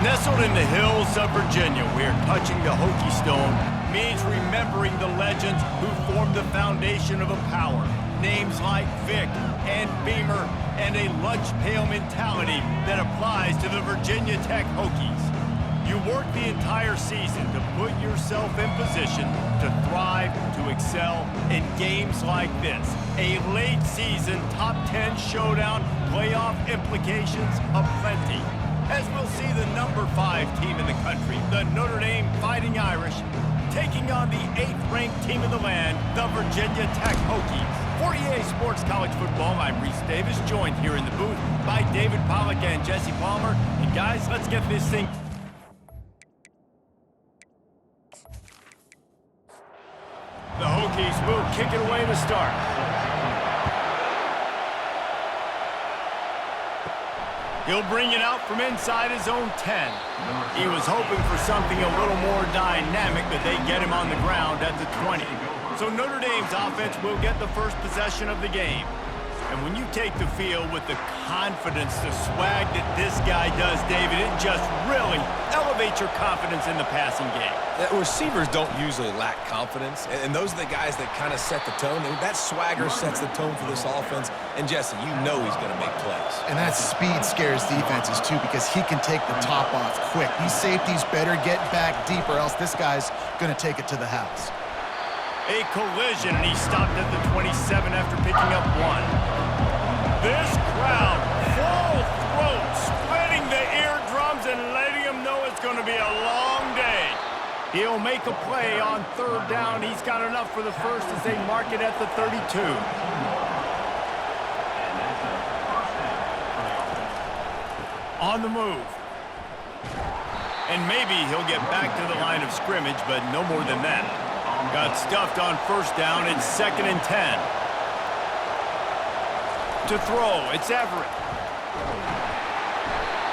Nestled in the hills of Virginia, where touching the Hokie Stone means remembering the legends who formed the foundation of a power. Names like Vic and Beamer, and a lunch pail mentality that applies to the Virginia Tech Hokies. You work the entire season to put yourself in position to thrive, to excel in games like this. A late season top 10 showdown, playoff implications aplenty. As we'll see the number 5 team in the country, the Notre Dame Fighting Irish, taking on the 8th-ranked team in the land, the Virginia Tech Hokies. For EA Sports College Football, I'm Reese Davis, joined here in the booth by David Pollack and Jesse Palmer. And guys, let's get this thing. The Hokies will kick it away to start. He'll bring it out from inside his own 10. He was hoping for something a little more dynamic, but they get him on the ground at the 20. So Notre Dame's offense will get the first possession of the game. And when you take the field with the confidence, the swag that this guy does, David, it just really elevates your confidence in the passing game. Receivers don't usually lack confidence, and those are the guys that kind of set the tone. That swagger sets the tone for this offense. And Jesse, you know he's going to make plays. And that speed scares defenses too, because he can take the top off quick. These safeties better get back deep, or else this guy's going to take it to the house. A collision, and he stopped at the 27 after picking up 1. This crowd, full throat, splitting the eardrums and letting them know it's going to be a long day. He'll make a play on 3rd down. He's got enough for the first as they mark it at the 32. On the move. And maybe he'll get back to the line of scrimmage, but no more than that. Got stuffed on 1st down. It's 2nd and 10. To throw, it's Everett.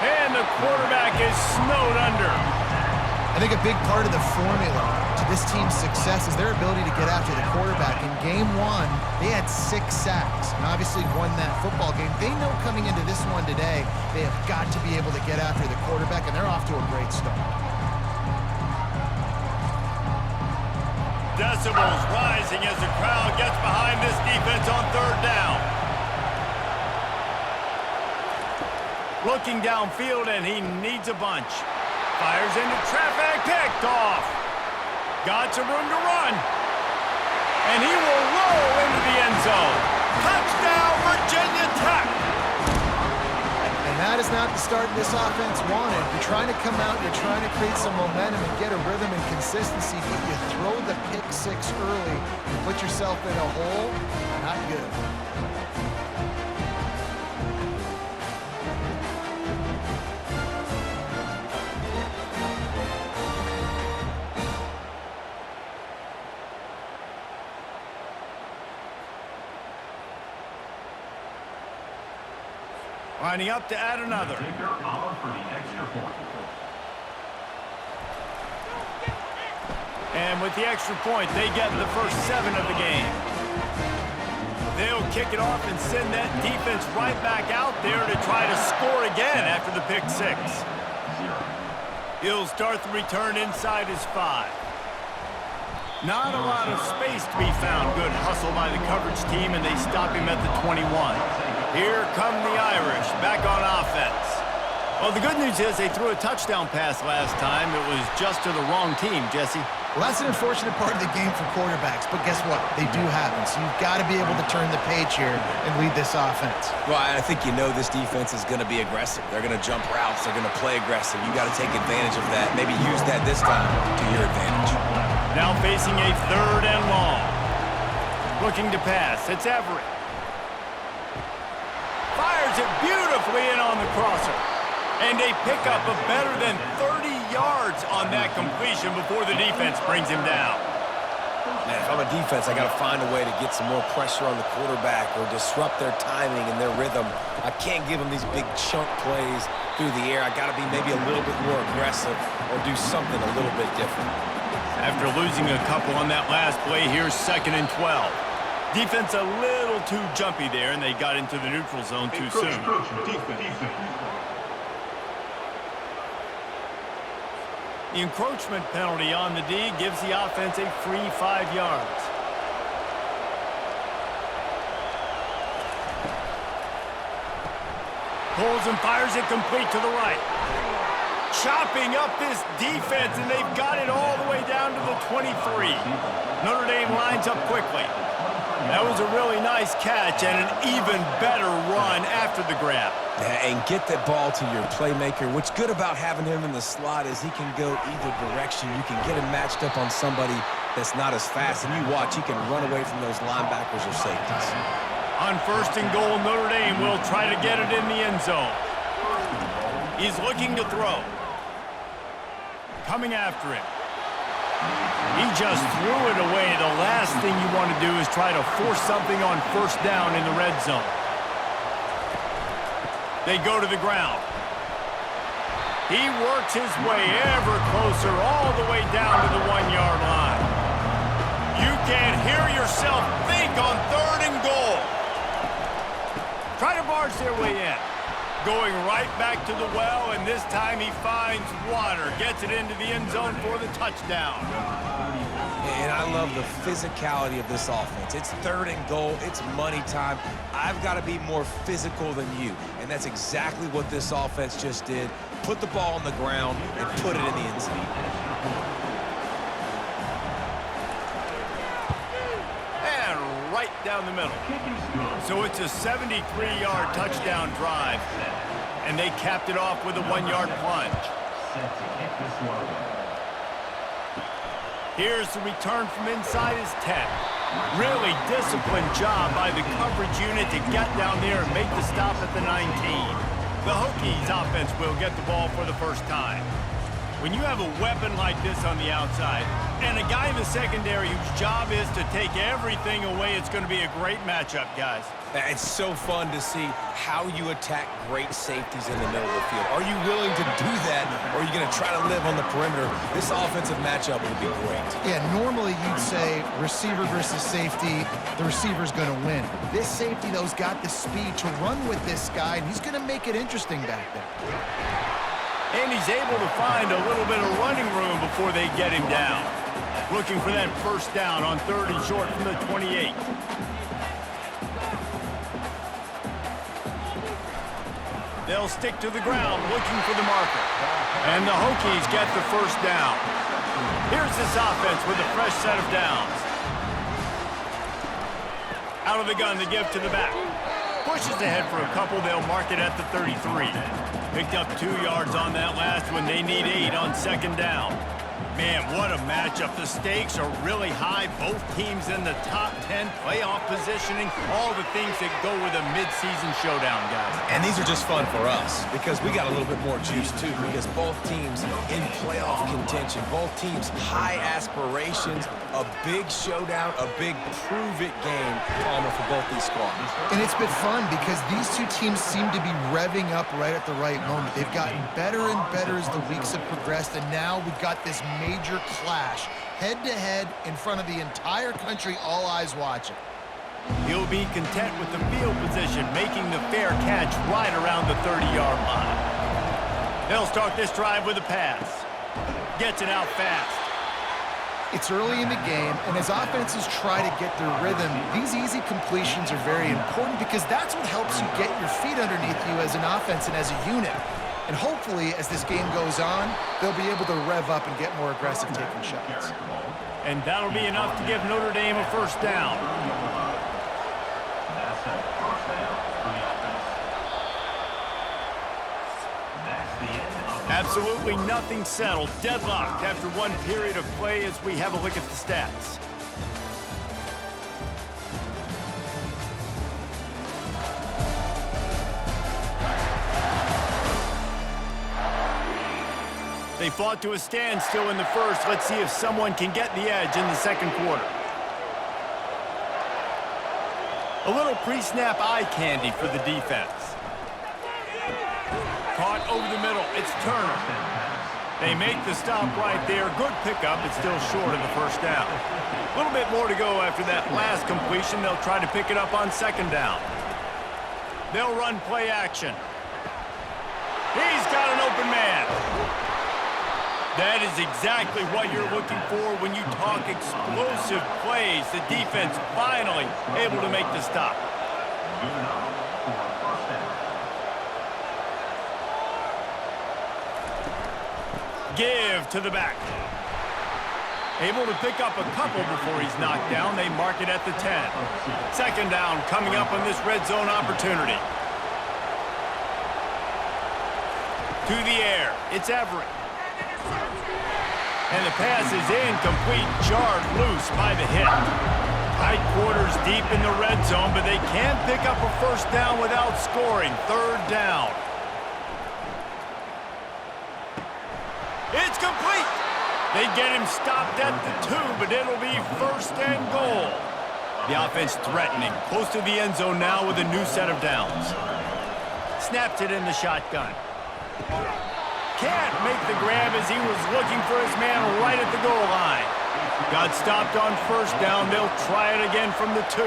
And the quarterback is snowed under. I think a big part of the formula to this team's success is their ability to get after the quarterback. In game 1, they had 6 sacks and obviously won that football game. They know coming into this one today, they have got to be able to get after the quarterback, and they're off to a great start. Decibels rising as the crowd gets behind this defense on 3rd down. Looking downfield, and he needs a bunch. Fires into traffic, picked off. Got some room to run. And he will roll into the end zone. Touchdown, Virginia Tech. And that is not the start this offense wanted. You're trying to come out, you're trying to create some momentum and get a rhythm and consistency, but you throw the pick 6 early, you put yourself in a hole, not good. Lining up to add another. And with the extra point, they get the first 7 of the game. They'll kick it off and send that defense right back out there to try to score again after the pick 6. He'll start the return inside his 5. Not a lot of space to be found. Good hustle by the coverage team, and they stop him at the 21. Here come the Irish, back on offense. Well, the good news is they threw a touchdown pass last time. It was just to the wrong team, Jesse. Well, that's an unfortunate part of the game for quarterbacks, but guess what? They do happen, so you've got to be able to turn the page here and lead this offense. Well, I think you know this defense is going to be aggressive. They're going to jump routes. They're going to play aggressive. You got to take advantage of that. Maybe use that this time to your advantage. Now facing a 3rd and long. Looking to pass. It's Everett. Fires it beautifully in on the crosser. And a pickup of better than 30 yards on that completion before the defense brings him down. Man, if I'm a defense, I got to find a way to get some more pressure on the quarterback or disrupt their timing and their rhythm. I can't give them these big chunk plays through the air. I got to be maybe a little bit more aggressive or do something a little bit different. After losing a couple on that last play, here's 2nd and 12. Defense a little too jumpy there, and they got into the neutral zone too soon. The encroachment penalty on the D gives the offense a free 5 yards. Pulls and fires it complete to the right. Chopping up this defense, and they've got it all the way down to the 23. Notre Dame lines up quickly. That was a really nice catch and an even better run after the grab. Yeah, and get that ball to your playmaker. What's good about having him in the slot is he can go either direction. You can get him matched up on somebody that's not as fast, and you watch, he can run away from those linebackers or safeties. On 1st and goal, Notre Dame will try to get it in the end zone. He's looking to throw. Coming after him. He just threw it away. The last thing you want to do is try to force something on 1st down in the red zone. They go to the ground. He works his way ever closer all the way down to the 1-yard line. You can hear yourself think on 3rd and goal. Try to barge their way in. Going right back to the well, and this time he finds water. Gets it into the end zone for the touchdown. And I love the physicality of this offense. It's 3rd and goal. It's money time. I've got to be more physical than you. And that's exactly what this offense just did. Put the ball on the ground and put it in the end zone. And right down the middle. So it's a 73-yard touchdown drive. And they capped it off with a 1-yard plunge. Here's the return from inside his 10. Really disciplined job by the coverage unit to get down there and make the stop at the 19. The Hokies offense will get the ball for the first time. When you have a weapon like this on the outside and a guy in the secondary whose job is to take everything away, it's going to be a great matchup, guys. It's so fun to see how you attack great safeties in the middle of the field. Are you willing to do that, or are you going to try to live on the perimeter? This offensive matchup would be great. Yeah, normally you'd say receiver versus safety, the receiver's going to win. This safety, though, has got the speed to run with this guy, and he's going to make it interesting back there. And he's able to find a little bit of running room before they get him down. Looking for that 1st down on 3rd and short from the 28. They'll stick to the ground looking for the marker. And the Hokies get the 1st down. Here's this offense with a fresh set of downs. Out of the gun to give to the back. Pushes ahead for a couple. They'll mark it at the 33. Picked up 2 yards on that last one. They need 8 on 2nd down. Man, what a matchup. The stakes are really high. Both teams in the top 10, playoff positioning, all the things that go with a midseason showdown, guys. And these are just fun for us because we got a little bit more juice, too, because both teams in playoff contention, both teams high aspirations, a big showdown, a big prove-it game, Palmer, for both these squads. And it's been fun because these two teams seem to be revving up right at the right moment. They've gotten better and better as the weeks have progressed, and now we've got this major clash, head-to-head in front of the entire country, all eyes watching. He'll be content with the field position, making the fair catch right around the 30-yard line. They'll start this drive with a pass. Gets it out fast. It's early in the game, and as offenses try to get their rhythm, these easy completions are very important because that's what helps you get your feet underneath you as an offense and as a unit. And hopefully, as this game goes on, they'll be able to rev up and get more aggressive taking shots. And that'll be enough to give Notre Dame a 1st down. Absolutely nothing settled. Deadlocked after one period of play as we have a look at the stats. They fought to a standstill in the 1st. Let's see if someone can get the edge in the 2nd quarter. A little pre-snap eye candy for the defense. Caught over the middle. It's Turner. They make the stop right there. Good pickup. It's still short of the 1st down. A little bit more to go after that last completion. They'll try to pick it up on 2nd down. They'll run play action. He's got an open man. That is exactly what you're looking for when you talk explosive plays. The defense finally able to make the stop. Give to the back. Able to pick up a couple before he's knocked down. They mark it at the 10. Second down coming up on this red zone opportunity. To the air. It's Everett. And the pass is incomplete, jarred loose by the hit. Tight quarters deep in the red zone, but they can't pick up a first down without scoring. Third down. It's complete. They get him stopped at the 2, but it'll be first and goal. The offense threatening, close to the end zone now with a new set of downs. Snaps it in the shotgun. Can't make the grab as he was looking for his man right at the goal line. Got stopped on first down. They'll try it again from the 2.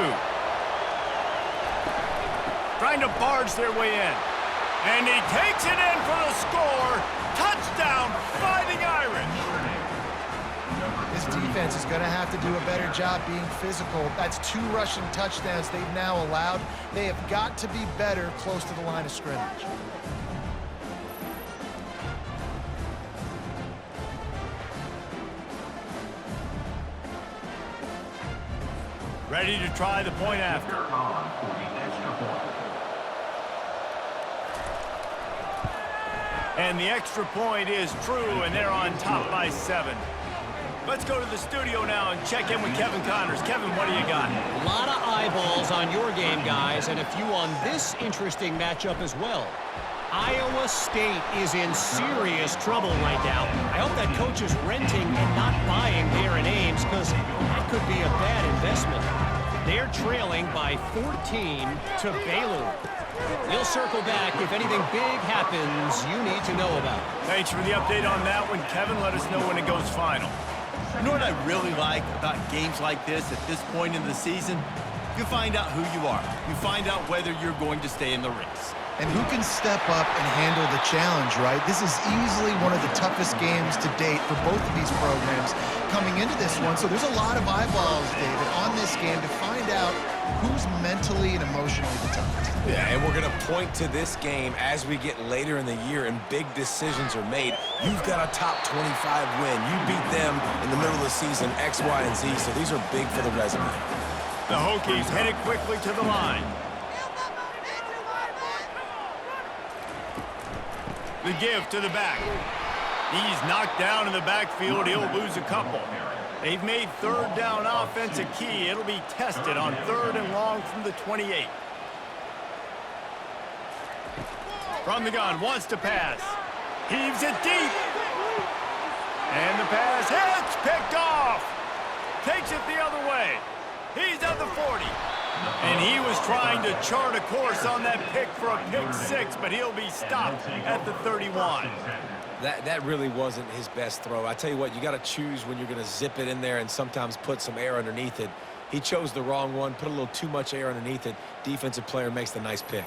Trying to barge their way in. And he takes it in for the score. Touchdown, Fighting Irish. This defense is going to have to do a better job being physical. That's 2 rushing touchdowns they've now allowed. They have got to be better close to the line of scrimmage. Ready to try the point after. And the extra point is true, and they're on top by 7. Let's go to the studio now and check in with Kevin Connors. Kevin, what do you got? A lot of eyeballs on your game, guys, and a few on this interesting matchup as well. Iowa State is in serious trouble right now. I hope that coach is renting and not buying Darren Ames, because that could be a bad investment. They're trailing by 14 to Baylor. We'll circle back if anything big happens you need to know about. Thanks for the update on that one, Kevin. Let us know when it goes final. You know what I really like about games like this at this point in the season? You find out who you are. You find out whether you're going to stay in the race. And who can step up and handle the challenge, right? This is easily one of the toughest games to date for both of these programs coming into this one. So there's a lot of eyeballs, David, on this game to find out who's mentally and emotionally the toughest. Yeah, and we're going to point to this game as we get later in the year and big decisions are made. You've got a top 25 win. You beat them in the middle of the season, X, Y, and Z, so these are big for the resume. The Hokies headed quickly to the line. The give to the back. He's knocked down in the backfield. He'll lose a couple. They've made third down offense a key. It'll be tested on 3rd and long from the 28. From the gun, wants to pass. Heaves it deep. And the pass hits, picked off. Takes it the other way. He's at the 40. And he was trying to chart a course on that pick for a pick 6, but he'll be stopped at the 31. That really wasn't his best throw. I tell you what, you got to choose when you're going to zip it in there and sometimes put some air underneath it. He chose the wrong one, put a little too much air underneath it. Defensive player makes the nice pick.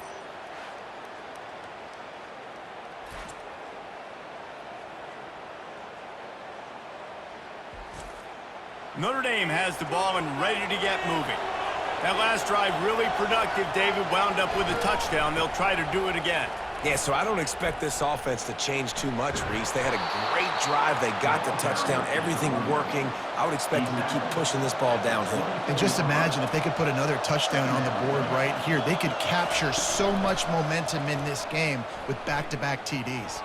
Notre Dame has the ball and ready to get moving. That last drive really productive. David wound up with a touchdown. They'll try to do it again. Yeah, so I don't expect this offense to change too much, Reese. They had a great drive. They got the touchdown, everything working. I would expect them to keep pushing this ball downhill. And just imagine if they could put another touchdown on the board right here. They could capture so much momentum in this game with back-to-back TDs.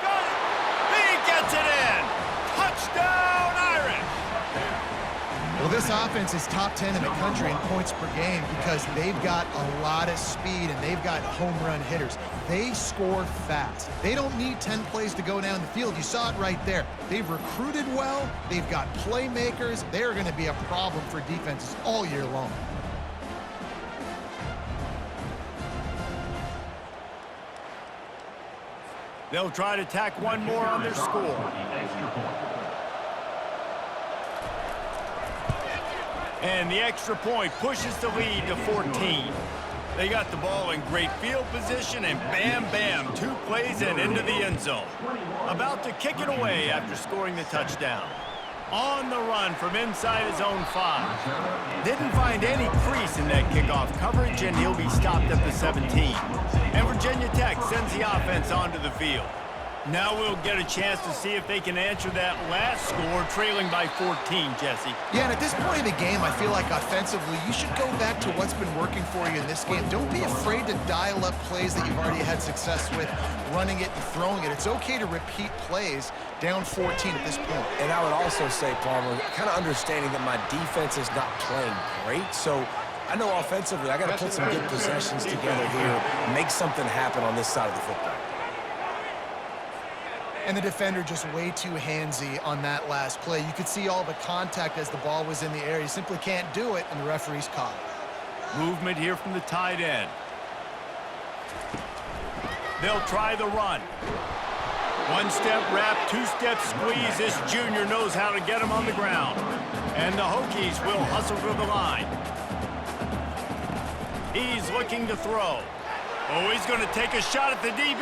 Got it! He gets it in! Touchdown, Irish! Well, this offense is top 10 in the country in points per game because they've got a lot of speed and they've got home run hitters. They score fast. They don't need 10 plays to go down the field. You saw it right there. They've recruited well. They've got playmakers. They're going to be a problem for defenses all year long. They'll try to tack one more on their score. And the extra point pushes the lead to 14. They got the ball in great field position, and bam, bam, 2 plays and into the end zone. About to kick it away after scoring the touchdown. On the run from inside his own 5. Didn't find any crease in that kickoff coverage, and he'll be stopped at the 17. And Virginia Tech sends the offense onto the field. Now we'll get a chance to see if they can answer that last score, trailing by 14, Jesse. Yeah, and at this point in the game, I feel like offensively, you should go back to what's been working for you in this game. Don't be afraid to dial up plays that you've already had success with, running it and throwing it. It's okay to repeat plays down 14 at this point. And I would also say, Palmer, kind of understanding that my defense is not playing great, so I know offensively I got to put some good possessions together here, make something happen on this side of the football. And the defender just way too handsy on that last play. You could see all the contact as the ball was in the air. You simply can't do it, and the referee's caught. Movement here from the tight end. They'll try the run. 1-step wrap, 2-step squeeze. This junior knows how to get him on the ground. And the Hokies will hustle to the line. He's looking to throw. Oh, he's going to take a shot at the DB.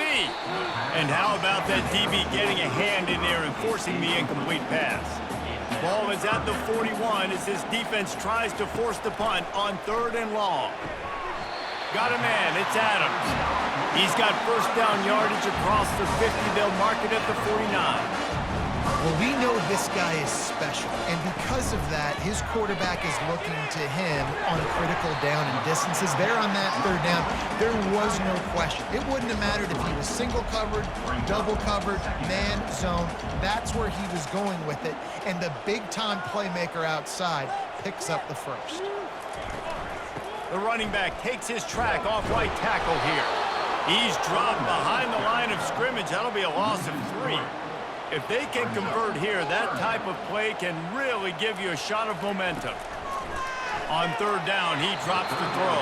And how about that DB getting a hand in there and forcing the incomplete pass? Ball is at the 41 as his defense tries to force the punt on 3rd and long. Got a man, it's Adams. He's got first down yardage across the 50. They'll mark it at the 49. Well, we know this guy is special, and because of that, his quarterback is looking to him on critical down and distances. There on that 3rd down, there was no question. It wouldn't have mattered if he was single covered, double covered, man, zone. That's where he was going with it, and the big-time playmaker outside picks up the first. The running back takes his track off right tackle here. He's dropped behind the line of scrimmage. That'll be a loss of 3. If they can convert here, that type of play can really give you a shot of momentum. On 3rd down, he drops the throw.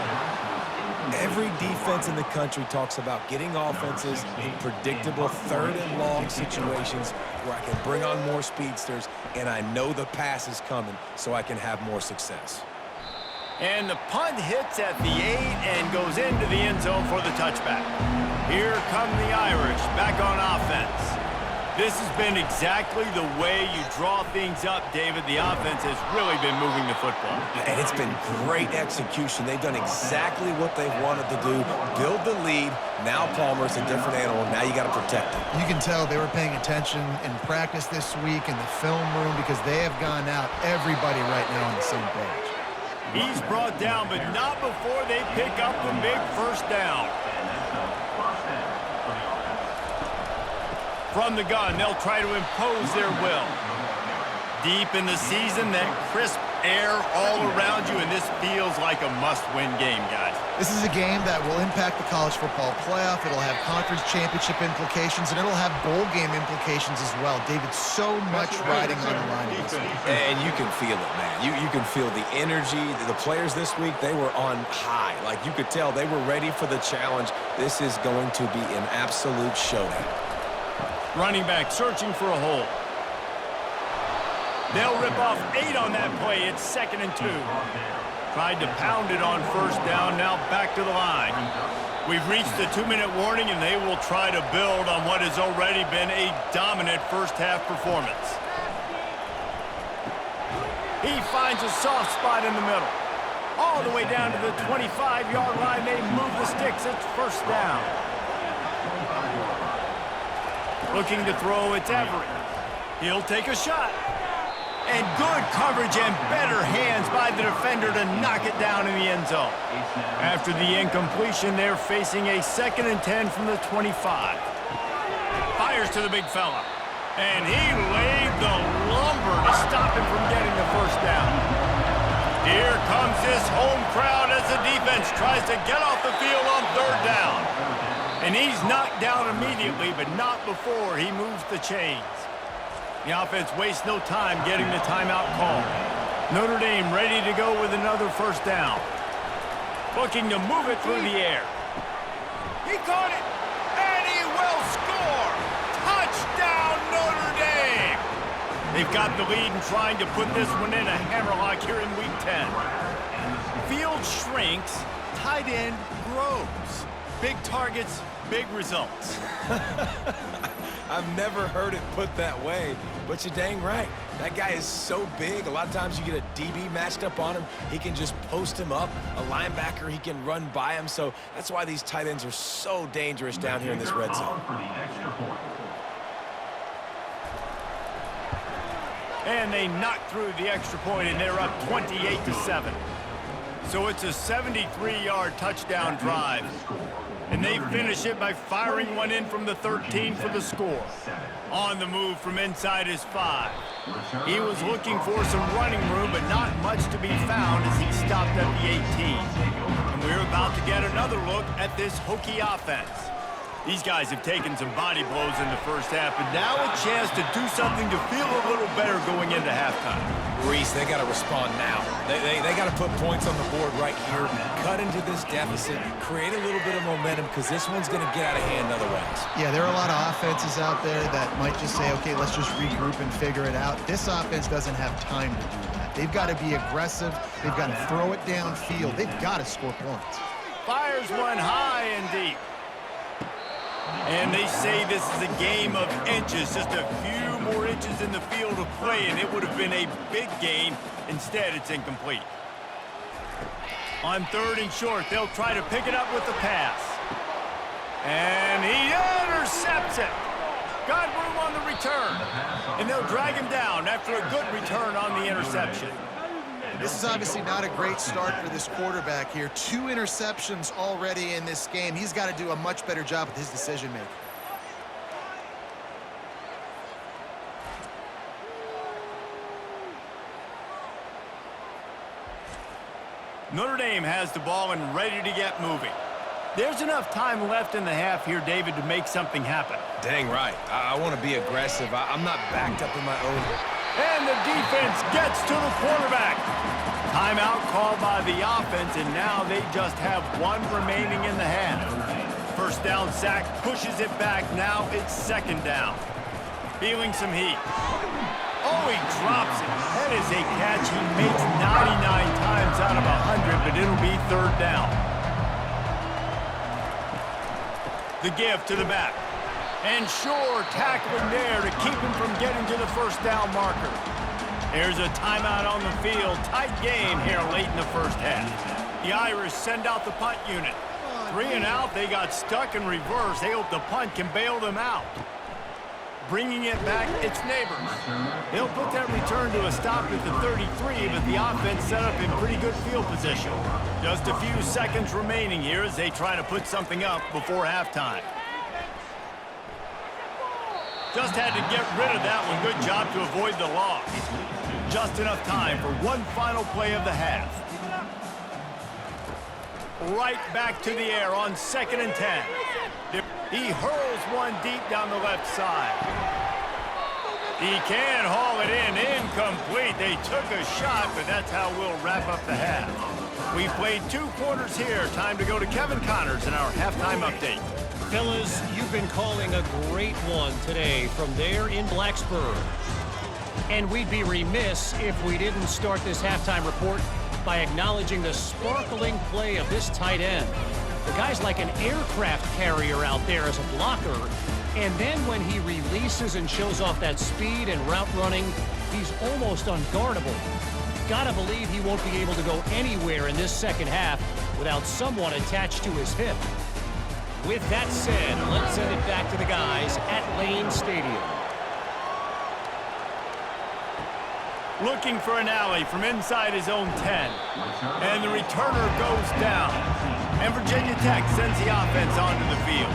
Every defense in the country talks about getting offenses in predictable 3rd and long situations where I can bring on more speedsters, and I know the pass is coming so I can have more success. And the punt hits at the 8 and goes into the end zone for the touchback. Here come the Irish back on offense. This has been exactly the way you draw things up, David. The offense has really been moving the football. And it's been great execution. They've done exactly what they've wanted to do. Build the lead. Now Palmer's a different animal. Now you got to protect him. You can tell they were paying attention in practice this week in the film room because they have gone out, everybody right now on the same page. He's brought down, but not before they pick up the big first down. From the gun, they'll try to impose their will. Deep in the season, that crisp air all around you, and this feels like a must-win game, guys. This is a game that will impact the college football playoff. It'll have conference championship implications, and it'll have bowl game implications as well. David, so much riding on the line this week. And you can feel it, man. You can feel the energy. The players this week, they were on high. Like, you could tell they were ready for the challenge. This is going to be an absolute showdown. Running back searching for a hole. They'll rip off 8 on that play. It's 2nd and 2. Tried to pound it on first down. Now back to the line. We've reached the 2-minute warning, and they will try to build on what has already been a dominant first-half performance. He finds a soft spot in the middle. All the way down to the 25-yard line. They move the sticks. It's first down. Looking to throw, it's Everett. He'll take a shot. And good coverage and better hands by the defender to knock it down in the end zone. After the incompletion, they're facing a 2nd and 10 from the 25. Fires to the big fella. And he laid the lumber to stop him from getting the first down. Here comes this home crowd as the defense tries to get off the field on 3rd down. And he's knocked down immediately, but not before he moves the chains. The offense wastes no time getting the timeout call. Notre Dame ready to go with another first down. Looking to move it through the air. He caught it, and he will score! Touchdown, Notre Dame! They've got the lead and trying to put this one in a hammerlock here in Week 10. Field shrinks, tight end grows. Big targets, big results. I've never heard it put that way, but you're dang right. That guy is so big. A lot of times you get a DB matched up on him. He can just post him up. A linebacker, he can run by him. So that's why these tight ends are so dangerous down here in this red zone. And they knock through the extra point, and they're up 28-7. So it's a 73-yard touchdown drive. And they finish it by firing one in from the 13 for the score. On the move from inside his 5. He was looking for some running room, but not much to be found as he stopped at the 18. And we're about to get another look at this Hokie offense. These guys have taken some body blows in the first half, but now a chance to do something to feel a little better going into halftime. Reese, they got to respond now. They got to put points on the board right here, cut into this deficit, create a little bit of momentum, because this one's going to get out of hand otherwise. Yeah, there are a lot of offenses out there that might just say, okay, let's just regroup and figure it out. This offense doesn't have time to do that. They've got to be aggressive. They've got to throw it downfield. They've got to score points. Fires one high and deep. And they say this is a game of inches, just a few more inches in the field of play, and it would have been a big gain. Instead, it's incomplete. On 3rd and short, they'll try to pick it up with the pass. And he intercepts it. Got room on the return. And they'll drag him down after a good return on the interception. This is obviously not a great start for this quarterback here. 2 interceptions already in this game. He's got to do a much better job with his decision-making. Notre Dame has the ball and ready to get moving. There's enough time left in the half here, David, to make something happen. Dang right. I want to be aggressive. I'm not backed up in my own. And the defense gets to the quarterback. Timeout called by the offense, and now they just have 1 remaining in the half. First down sack pushes it back. Now it's 2nd down. Feeling some heat. Oh, he drops it. That is a catch he makes 99 times out of 100, but it'll be 3rd down. The give to the back. And sure, tackling there to keep him from getting to the first down marker. There's a timeout on the field. Tight game here late in the first half. The Irish send out the punt unit. 3 and out, they got stuck in reverse. They hope the punt can bail them out. Bringing it back, it's Neighbors. He'll put that return to a stop at the 33, but the offense set up in pretty good field position. Just a few seconds remaining here as they try to put something up before halftime. Just had to get rid of that one. Good job to avoid the loss. Just enough time for one final play of the half. Right back to the air on 2nd and 10. He hurls one deep down the left side. He can haul it in. Incomplete. They took a shot, but that's how we'll wrap up the half. We've played 2 quarters here. Time to go to Kevin Connors in our halftime update. Fellas, you've been calling a great one today from there in Blacksburg. And we'd be remiss if we didn't start this halftime report by acknowledging the sparkling play of this tight end. The guy's like an aircraft carrier out there as a blocker. And then when he releases and shows off that speed and route running, he's almost unguardable. Gotta believe he won't be able to go anywhere in this second half without someone attached to his hip. With that said, let's send it back to the guys at Lane Stadium. Looking for an alley from inside his own 10. And the returner goes down. And Virginia Tech sends the offense onto the field.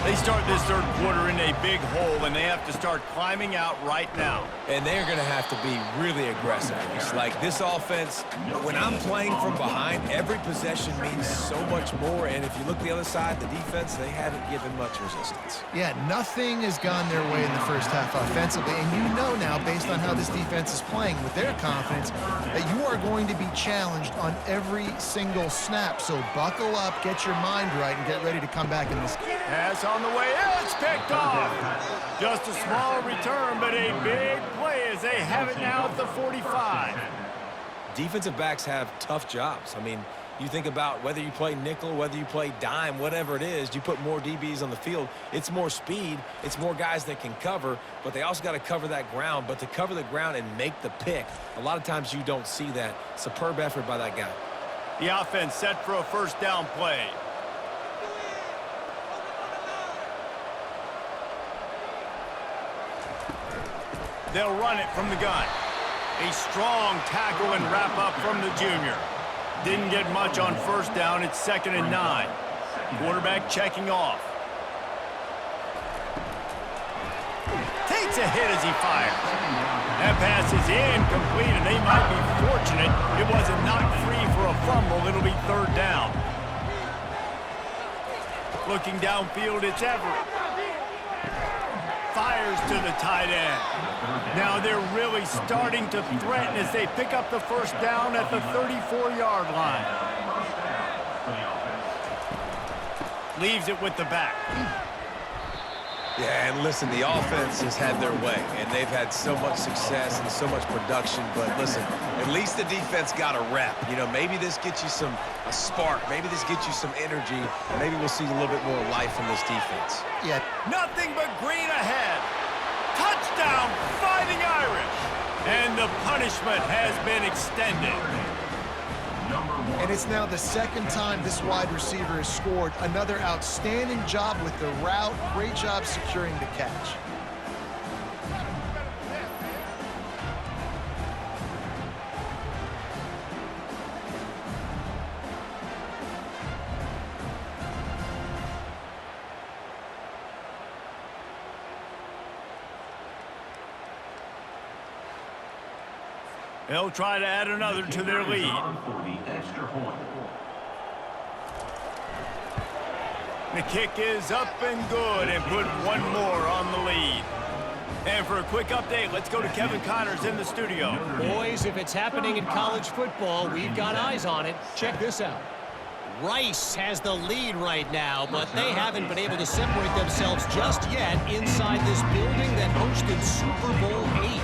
They start this 3rd quarter in a big hole, and they have to start climbing out right now. And they're going to have to be really aggressive. It's like this offense, when I'm playing from behind, every possession means so much more. And if you look the other side, the defense, they haven't given much resistance. Yeah, nothing has gone their way in the first half offensively. And you know now, based on how this defense is playing with their confidence, that you are going to be challenged on every single snap. So buckle up, get your mind right, and get ready to come back in this game. Pass on the way. It's picked off. Just a small return, but a big play as they have it now at the 45. defensive backs have tough jobs. I mean, you think about whether you play nickel, whether you play dime, whatever it is, you put more DBs on the field, it's more speed, it's more guys that can cover, but they also got to cover that ground. But to cover the ground and make the pick, a lot of times you don't see that. Superb effort by that guy. The offense set for a first down play. They'll run it from the gun. A strong tackle and wrap up from the junior. Didn't get much on first down. It's 2nd and 9. Quarterback checking off. Takes a hit as he fires. That pass is incomplete, and they might be fortunate it wasn't knocked free for a fumble. It'll be 3rd down. Looking downfield, it's Everett. Fires to the tight end. Now they're really starting to threaten as they pick up the first down at the 34-yard line. Leaves it with the back. Yeah, and listen, the offense has had their way, and they've had so much success and so much production. But listen, at least the defense got a rep. You know, maybe this gets you a spark. Maybe this gets you some energy. Maybe we'll see a little bit more life from this defense. Yeah. Nothing but green ahead. Touchdown, Fighting Irish. And the punishment has been extended. And it's now the 2nd time this wide receiver has scored. Another outstanding job with the route. Great job securing the catch. They'll try to add another to their lead. The kick is up and good and put one more on the lead. And for a quick update, let's go to Kevin Connors in the studio. Boys, if it's happening in college football, we've got eyes on it. Check this out. Rice has the lead right now, but they haven't been able to separate themselves just yet inside this building that hosted Super Bowl VIII.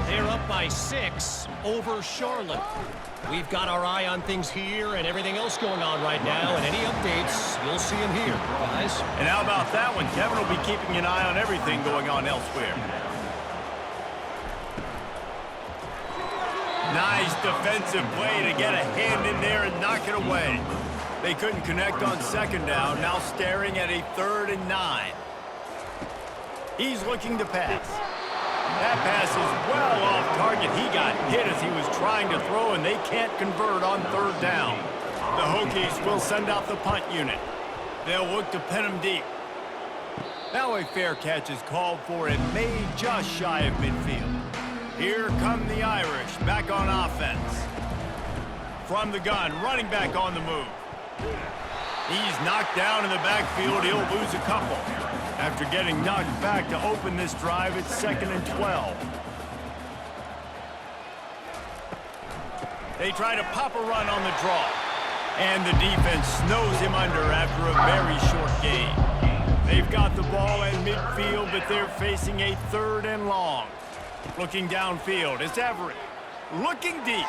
They're up by 6 over Charlotte. We've got our eye on things here and everything else going on right now, and any updates, you'll see them here, guys. And how about that one? Kevin will be keeping an eye on everything going on elsewhere. Nice defensive play to get a hand in there and knock it away. They couldn't connect on 2nd down, now staring at a 3rd and 9. He's looking to pass. That pass is well off target. He got hit as he was trying to throw, and they can't convert on 3rd down. The Hokies will send out the punt unit. They'll look to pin him deep. Now a fair catch is called for and made just shy of midfield. Here come the Irish back on offense. From the gun, running back on the move. He's knocked down in the backfield. He'll lose a couple. After getting knocked back to open this drive, it's 2nd and 12. They try to pop a run on the draw. And the defense snows him under after a very short gain. They've got the ball at midfield, but they're facing a 3rd and long. Looking downfield, it's Everett. Looking deep.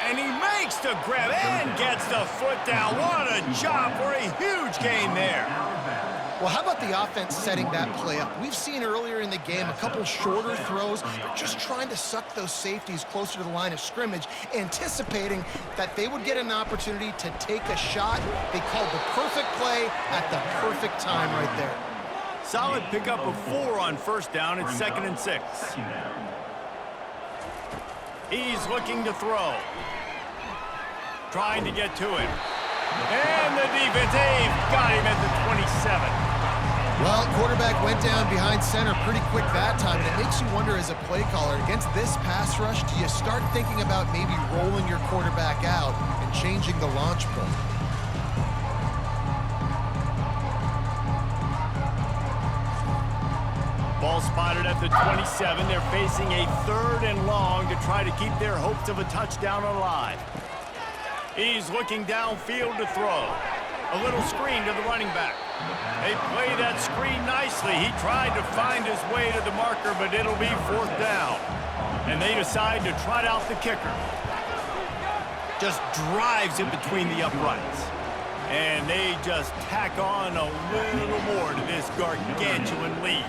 And he makes the grab and gets the foot down. What a job for a huge gain there. Well, how about the offense setting that play up? We've seen earlier in the game a couple shorter throws. They're just trying to suck those safeties closer to the line of scrimmage, anticipating that they would get an opportunity to take a shot. They called the perfect play at the perfect time right there. Solid pickup of 4 on first down. It's 2nd and 6. He's looking to throw. Trying to get to it. And the defense, they've got him at the 27. Well, quarterback went down behind center pretty quick that time, and it makes you wonder as a play caller, against this pass rush, do you start thinking about maybe rolling your quarterback out and changing the launch point? Ball spotted at the 27. They're facing a 3rd and long to try to keep their hopes of a touchdown alive. He's looking downfield to throw. A little screen to the running back. They play that screen nicely. He tried to find his way to the marker, but it'll be 4th down. And they decide to trot out the kicker. Just drives it between the uprights. And they just tack on a little more to this gargantuan lead.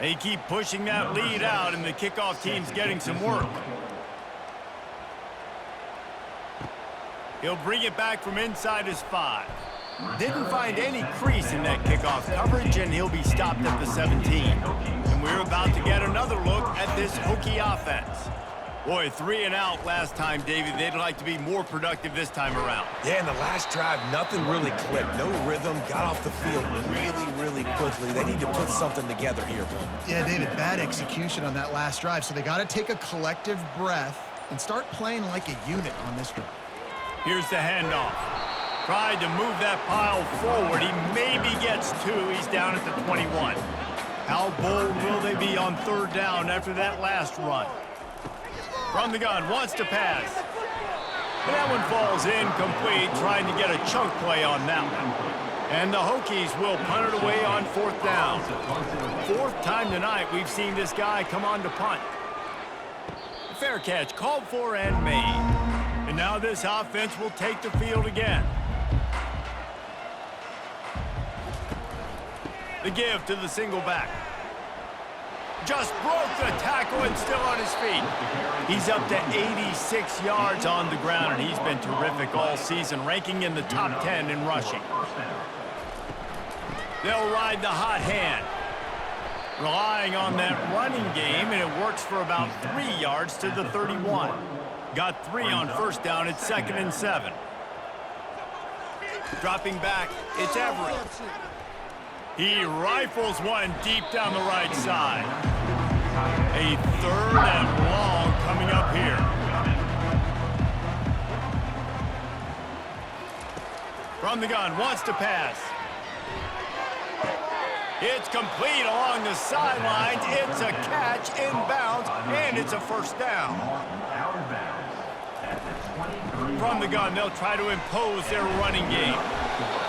They keep pushing that lead out, and the kickoff team's getting some work. He'll bring it back from inside his 5. Didn't find any crease in that kickoff coverage, and he'll be stopped at the 17. And we're about to get another look at this Hokie offense. Boy, 3 and out last time, David. They'd like to be more productive this time around. Yeah, in the last drive, nothing really clicked. No rhythm, got off the field really quickly. They need to put something together here, Bill. Yeah, David, bad execution on that last drive, so they got to take a collective breath and start playing like a unit on this drive. Here's the handoff. Tried to move that pile forward. He maybe gets 2. He's down at the 21. How bold will they be on 3rd down after that last run? From the gun, wants to pass. And that one falls incomplete, trying to get a chunk play on that one. And the Hokies will punt it away on 4th down. 4th time tonight we've seen this guy come on to punt. Fair catch, called for and made. And now this offense will take the field again. The give to the single back. Just broke the tackle and still on his feet. He's up to 86 yards on the ground, and he's been terrific all season, ranking in the top 10 in rushing. They'll ride the hot hand, relying on that running game, and it works for about 3 yards to the 31. Got 3 on 1st down. It's 2nd and 7. Dropping back, it's Everett. He rifles one deep down the right side. A 3rd and long coming up here. From the gun, wants to pass. It's complete along the sidelines. It's a catch inbounds, and it's a 1st down. From the gun, they'll try to impose their running game.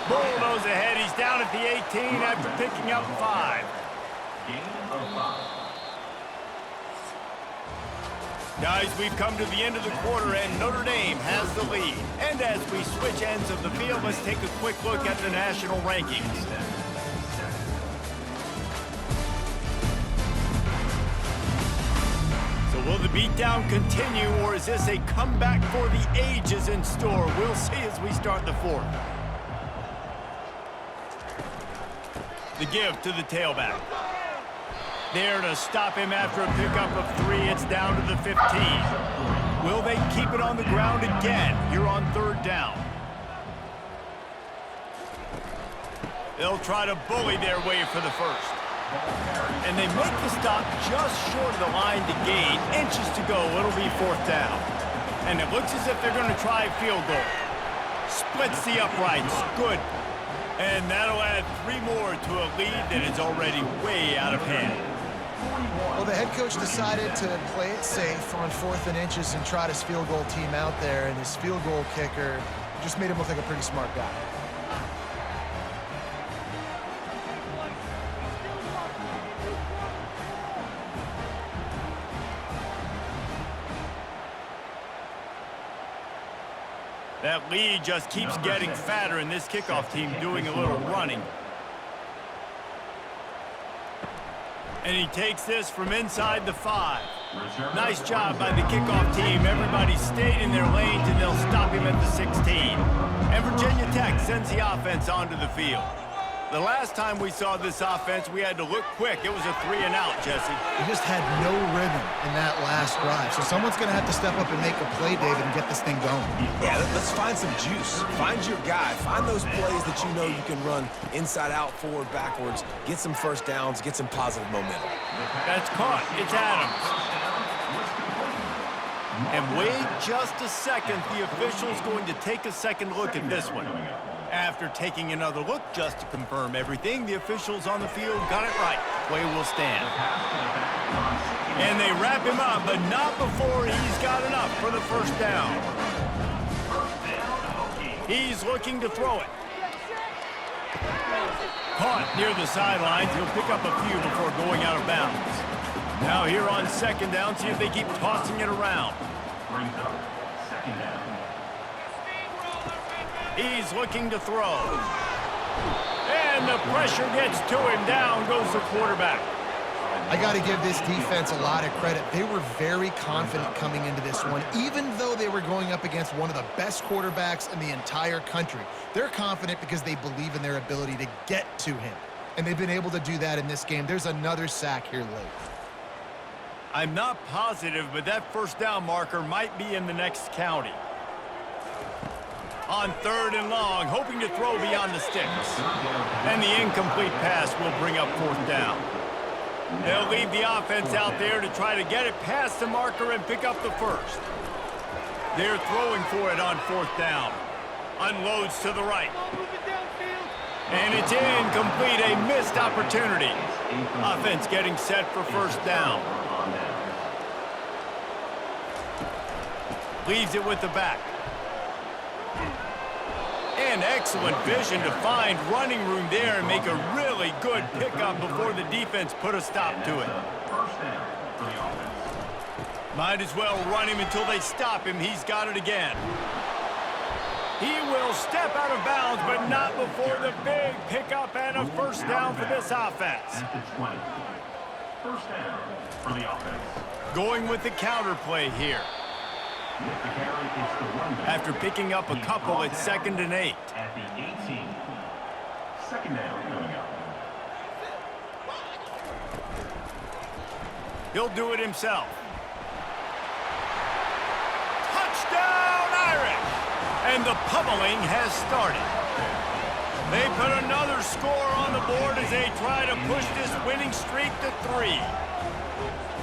Bulldoze ahead. He's down at the 18 after picking up 5. Guys, we've come to the end of the quarter, and Notre Dame has the lead. And as we switch ends of the field, let's take a quick look at the national rankings. So will the beatdown continue, or is this a comeback for the ages in store? We'll see as we start the 4th. The give to the tailback. There to stop him after a pickup of 3. It's down to the 15. Will they keep it on the ground again here on 3rd down? They'll try to bully their way for the 1st. And they make the stop just short of the line to gain. Inches to go. It'll be 4th down. And it looks as if they're going to try a field goal. Splits the uprights. Good. And that'll add 3 more to a lead that is already way out of hand. Well, the head coach decided to play it safe on 4th and inches and trot his field goal team out there, and his field goal kicker just made him look like a pretty smart guy. That lead just keeps getting fatter, and this kickoff team doing a little running. And he takes this from inside the 5. Nice job by the kickoff team. Everybody stayed in their lanes, and they'll stop him at the 16. And Virginia Tech sends the offense onto the field. The last time we saw this offense, we had to look quick. It was a 3 and out, Jesse. They just had no rhythm in that last drive. So someone's going to have to step up and make a play, David, and get this thing going. Yeah, let's find some juice. Find your guy. Find those plays that you know you can run inside out, forward, backwards. Get some 1st downs. Get some positive momentum. That's caught. It's Adams. And wait just a second. The official's going to take a second look at this one. After taking another look just to confirm everything, the officials on the field got it right. Play will stand. And they wrap him up, but not before he's got enough for the first down. He's looking to throw it. Caught near the sidelines. He'll pick up a few before going out of bounds. Now here on second down, see if they keep tossing it around. Brings up second down. He's looking to throw. And the pressure gets to him. Down goes the quarterback. I got to give this defense a lot of credit. They were very confident coming into this one, even though they were going up against one of the best quarterbacks in the entire country. They're confident because they believe in their ability to get to him, and they've been able to do that in this game. There's another sack here late. I'm not positive, but that first down marker might be in the next county. On third and long, hoping to throw beyond the sticks. And the incomplete pass will bring up fourth down. They'll leave the offense out there to try to get it past the marker and pick up the first. They're throwing for it on fourth down. Unloads to the right. And it's incomplete, a missed opportunity. Offense getting set for first down. Leaves it with the back. And excellent vision to find running room there and make a really good pickup before the defense put a stop to it. Might as well run him until they stop him. He's got it again. He will step out of bounds, but not before the big pickup and a first down for this offense. At the 20. First down for the offense. Going with the counter play here. After picking up a couple, it's 2nd and 8. At the 18. Second down coming up. He'll do it himself. Touchdown, Irish! And the pummeling has started. They put another score on the board as they try to push this winning streak to 3.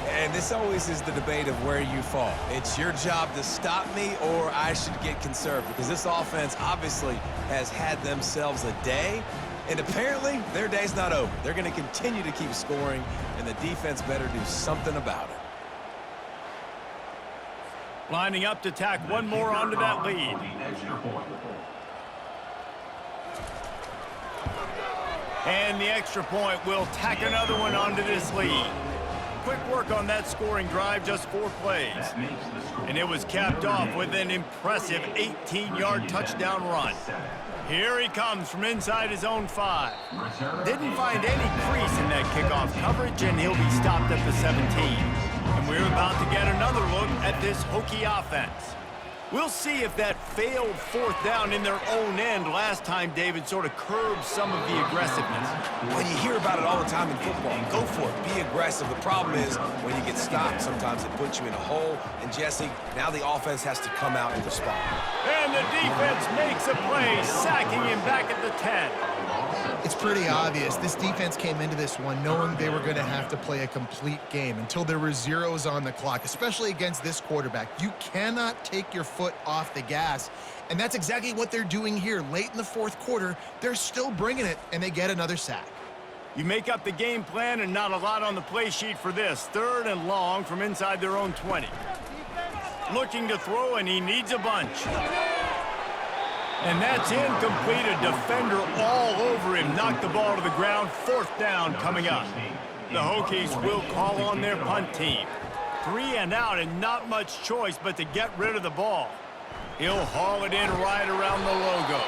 And this always is the debate of where you fall. It's your job to stop me or I should get conservative, because this offense obviously has had themselves a day, and apparently their day's not over. They're going to continue to keep scoring, and the defense better do something about it. Lining up to tack one more onto that lead. And the extra point will tack another one onto this lead. Quick work on that scoring drive, just 4 plays. And it was capped off with an impressive 18-yard touchdown run. Here he comes from inside his own 5. Didn't find any crease in that kickoff coverage, and he'll be stopped at the 17. And we're about to get another look at this Hokie offense. We'll see if that failed fourth down in their own end last time, David, sort of curbed some of the aggressiveness. Well, you hear about it all the time in football. Go for it. Be aggressive. The problem is when you get stopped, sometimes it puts you in a hole. And, Jesse, now the offense has to come out and respond. And the defense makes a play, sacking him back at the 10. It's pretty obvious. This defense came into this one knowing they were going to have to play a complete game until there were zeros on the clock, especially against this quarterback. You cannot take your foot off the gas, and that's exactly what they're doing here. Late in the fourth quarter, they're still bringing it, and they get another sack. You make up the game plan and not a lot on the play sheet for this. 3rd and long from inside their own 20. Looking to throw, and he needs a bunch. And that's incomplete. A defender all over him. Knocked the ball to the ground. 4th down coming up. The Hokies will call on their punt team. 3 and out, and not much choice but to get rid of the ball. He'll haul it in right around the logo.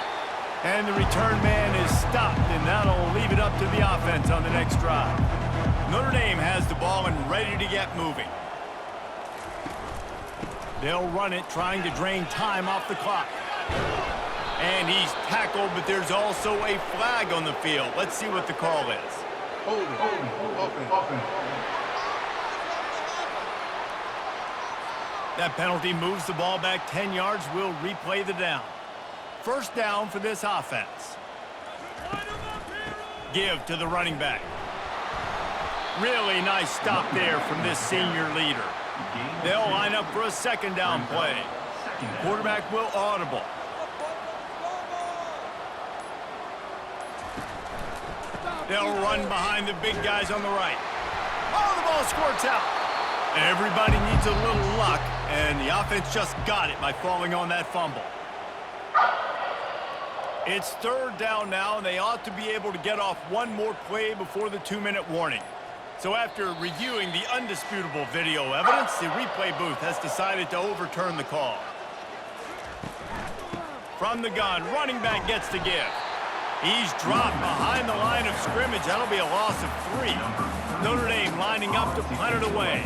And the return man is stopped, and that'll leave it up to the offense on the next drive. Notre Dame has the ball and ready to get moving. They'll run it, trying to drain time off the clock. And he's tackled, but there's also a flag on the field. Let's see what the call is. That penalty moves the ball back 10 yards. We'll replay the down. First down for this offense. Give to the running back. Really nice stop there from this senior leader. They'll line up for a 2nd down play. Quarterback will audible. They'll run behind the big guys on the right. Oh, the ball squirts out. Everybody needs a little luck, and the offense just got it by falling on that fumble. It's third down now, and they ought to be able to get off one more play before the 2-minute warning. So after reviewing the undisputable video evidence, the replay booth has decided to overturn the call. From the gun, running back gets to give. He's dropped behind the line of scrimmage. That'll be a loss of 3. Notre Dame lining up to punt it away.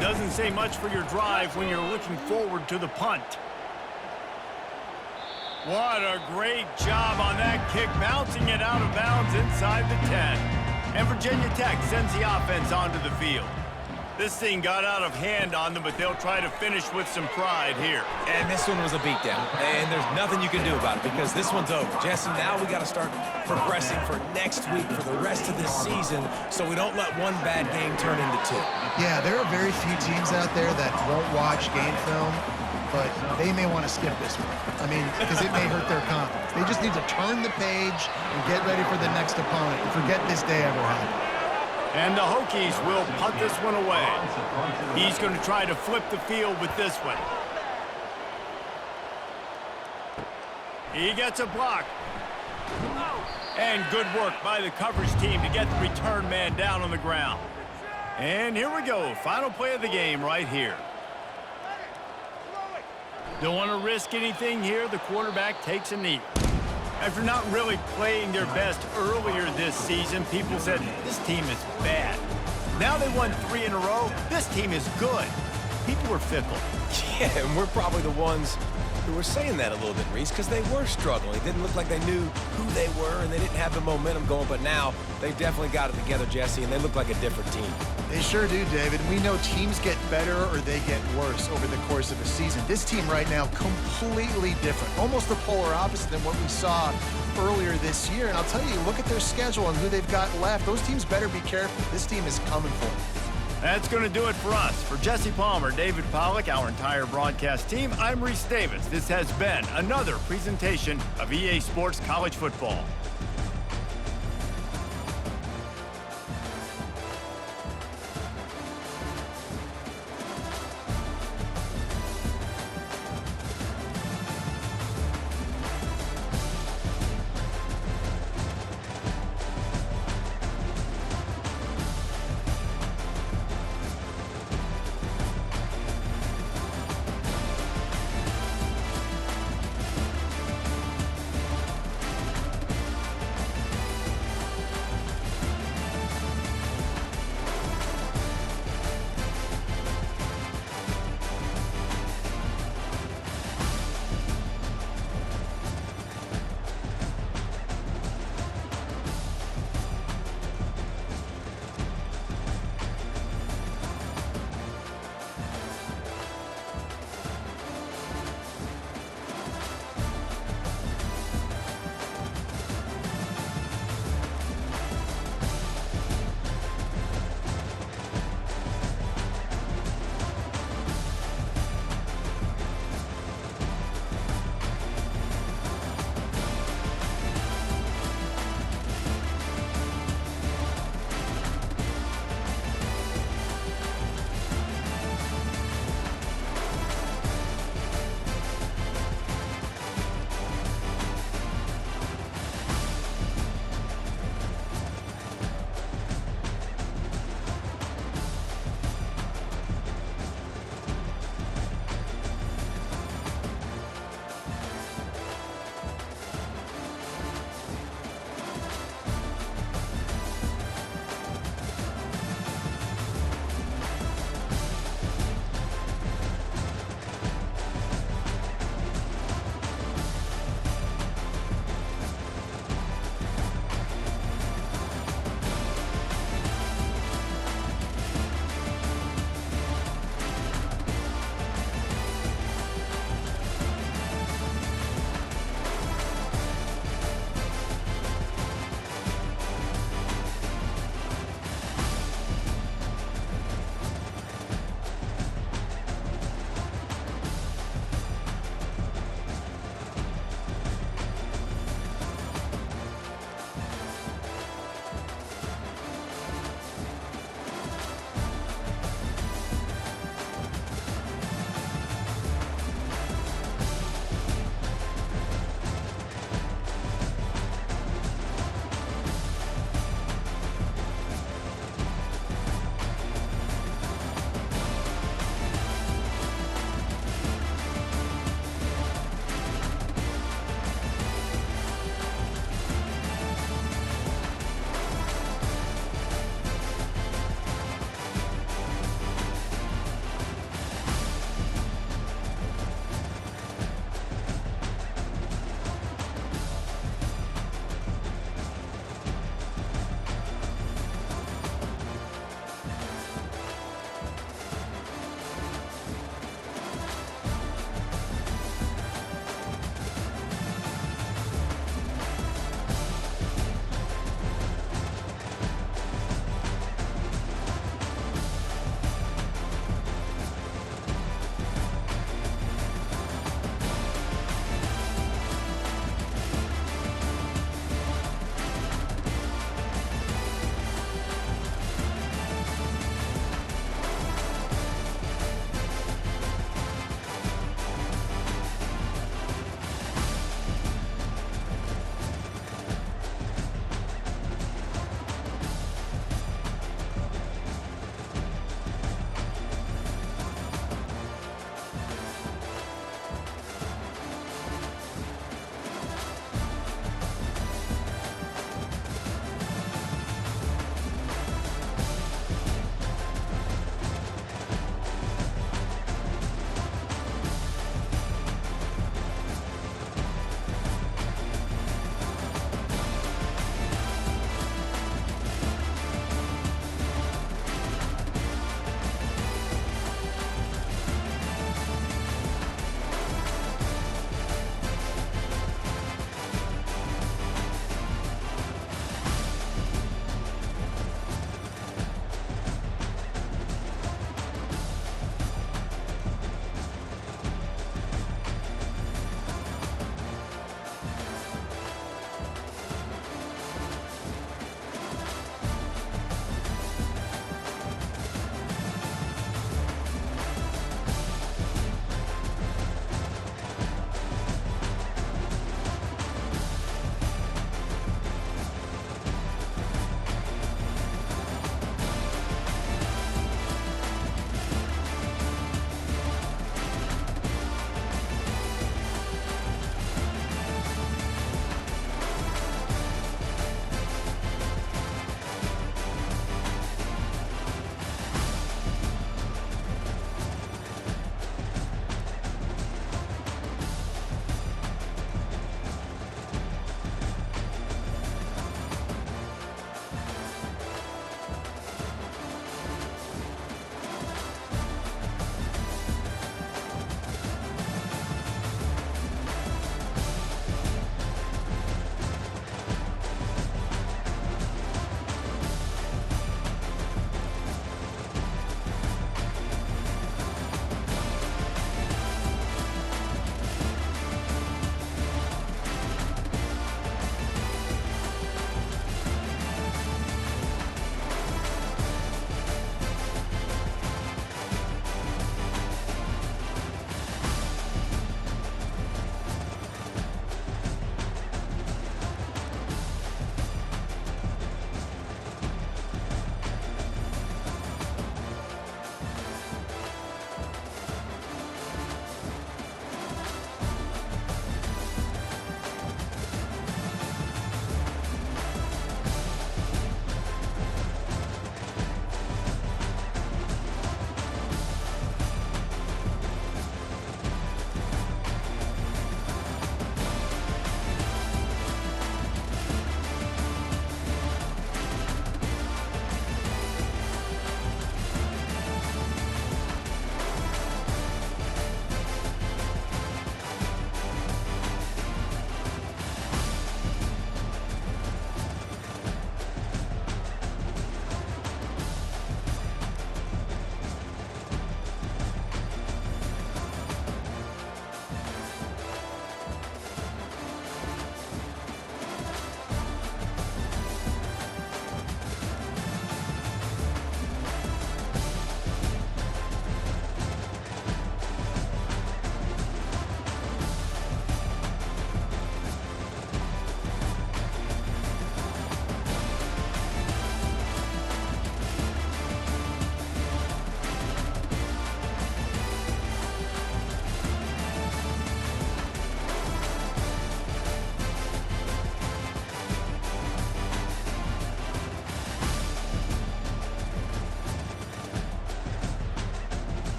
Doesn't say much for your drive when you're looking forward to the punt. What a great job on that kick, bouncing it out of bounds inside the 10. And Virginia Tech sends the offense onto the field. This thing got out of hand on them, but they'll try to finish with some pride here. And this one was a beatdown, and there's nothing you can do about it because this one's over. Jesse, now we got to start progressing for next week, for the rest of this season, so we don't let one bad game turn into 2. Yeah, there are very few teams out there that won't watch game film, but they may want to skip this one. I mean, because it may hurt their confidence. They just need to turn the page and get ready for the next opponent and forget this day ever happened. And the Hokies will punt this one away. He's going to try to flip the field with this one. He gets a block. And good work by the coverage team to get the return man down on the ground. And here we go. Final play of the game right here. Don't want to risk anything here. The quarterback takes a knee. After not really playing their best earlier this season, people said, this team is bad. Now they won 3 in a row. This team is good. People are fickle. Yeah, and we're probably the ones who were saying that a little bit, Reese, because they were struggling. It didn't look like they knew who they were, and they didn't have the momentum going. But now they definitely got it together, Jesse, and they look like a different team. They sure do, David. We know teams get better or they get worse over the course of a season. This team right now, completely different. Almost the polar opposite than what we saw earlier this year. And I'll tell you, look at their schedule and who they've got left. Those teams better be careful. This team is coming for them. That's going to do it for us. For Jesse Palmer, David Pollack, our entire broadcast team, I'm Reese Davis. This has been another presentation of EA Sports College Football.